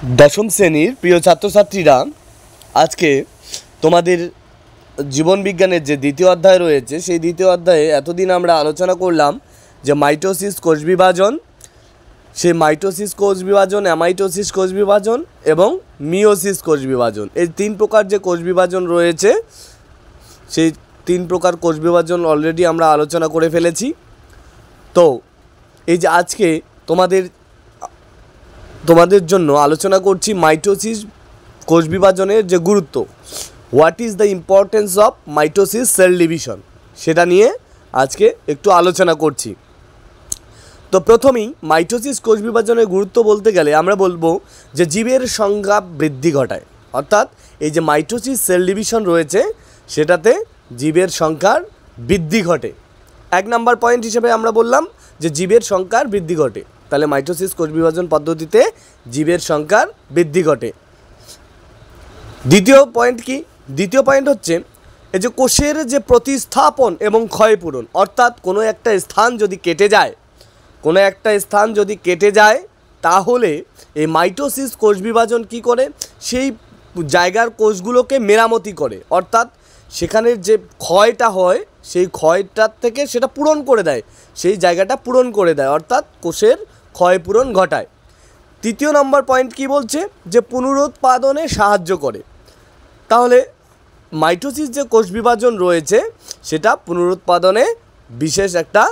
दशम श्रेणीर प्रिय छात्र छात्रीरा आज के तुम्हादेर जीवन विज्ञानेर जे द्वितीय अध्याय रयेछे सेई द्वितीय अध्याये एतदिन आमरा आलोचना करलाम जे माइटोसिस कोष विभाजन से माइटोसिस कोष विभाजन अ্যামাইটোসিস कोष विभाजन एवं मियोसिस कोष विभाजन এই तीन प्रकार जे कोष विभाजन रयेछे सेई तीन प्रकार कोष विभाजन अलरेडी आमरा आलोचना करे फेलेछि। तो এই যে আজকে তোমাদের জন্য আলোচনা করছি মাইটোসিস কোষ বিভাজনের যে গুরুত্ব, what is the importance of mitosis cell division, সেটা নিয়ে আজকে একটু আলোচনা করছি। তো প্রথমেই মাইটোসিস কোষ বিভাজনের গুরুত্ব বলতে গেলে আমরা বলবো যে জীবের সংখ্যা বৃদ্ধি ঘটায়, অর্থাৎ এই যে মাইটোসিস সেল ডিভিশন রয়েছে সেটাতে জীবের সংখ্যার বৃদ্ধি ঘটে। এক নাম্বার পয়েন্ট হিসেবে আমরা বললাম যে জীবের সংখ্যার বৃদ্ধি ঘটে, তাহলে মাইটোসিস কোষ বিভাজন পদ্ধতিতে জীবের সংখ্যার বৃদ্ধি ঘটে। দ্বিতীয় পয়েন্ট কি? দ্বিতীয় পয়েন্ট হচ্ছে এই যে কোষের যে প্রতিস্থাপন এবং ক্ষয়পূরণ, অর্থাৎ কোনো একটা স্থান যদি কেটে যায় তাহলে এই মাইটোসিস কোষ বিভাজন কি করে, সেই জায়গার কোষগুলোকে মেরামতি করে, অর্থাৎ সেখানের যে ক্ষয়টা হয় সেই ক্ষয়টার থেকে সেটা পূরণ করে দেয়, সেই জায়গাটা পূরণ করে দেয়, অর্থাৎ কোষের ক্ষয়পূরণ ঘটায়। তৃতীয় নম্বর পয়েন্ট কি বলছে যে পুনরুৎপাদনে সাহায্য করে, তাহলে মাইটোসিস যে কোষ বিভাজন রয়েছে সেটা পুনরুৎপাদনে বিশেষ একটা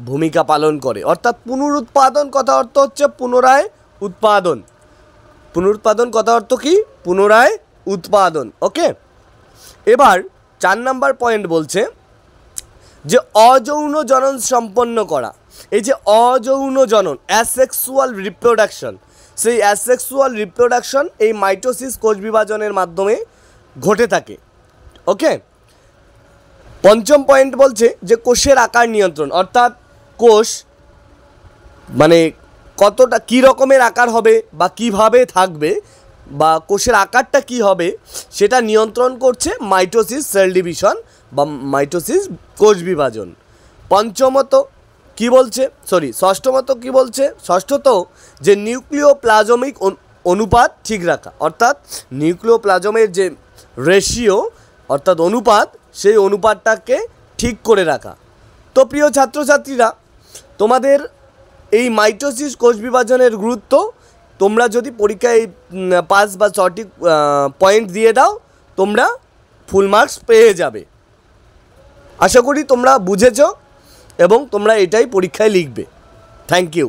ভূমিকা পালন করে, অর্থাৎ পুনরুৎপাদন কথা অর্থ হচ্ছে পুনরায় উৎপাদন। পুনরুৎপাদন কথা অর্থ কি? পুনরায় উৎপাদন। ওকে, এবার 4 নম্বর পয়েন্ট বলছে যে অযৌন জনন সম্পন্ন করা। এই যে অযৌন জনন, অ্যাসেক্সুয়াল রিপ্রোডাকশন, সেই অ্যাসেক্সুয়াল রিপ্রোডাকশন এই মাইটোসিস কোষ বিভাজনের মাধ্যমে ঘটে থাকে। ওকে, পঞ্চম পয়েন্ট বলছে যে কোষের আকার নিয়ন্ত্রণ, অর্থাৎ কোষ মানে কতটা কী রকমের আকার হবে বা কিভাবে থাকবে বা কোষের আকারটা কি হবে সেটা নিয়ন্ত্রণ করছে মাইটোসিস সেল ডিভিশন বা মাইটোসিস কোষ বিভাজন। ষষ্ঠমত কি বলছে, ষষ্ঠত যে নিউক্লিওপ্লাজমিক অনুপাত ঠিক রাখা, অর্থাৎ নিউক্লিওপ্লাজমের যে রেশিও অর্থাৎ অনুপাত, সেই অনুপাতটাকে ঠিক করে রাখা। তো প্রিয় ছাত্রছাত্রীরা, তোমাদের এই মাইটোসিস কোষ বিভাজনের গুরুত্ব তোমরা যদি পরীক্ষায় 5 বা 6টি পয়েন্ট দিয়ে দাও তোমরা ফুল মার্কস পেয়ে যাবে। আশা করি তোমরা বুঝেছো এবং তোমরা এটাই পরীক্ষায় লিখবে। Thank you.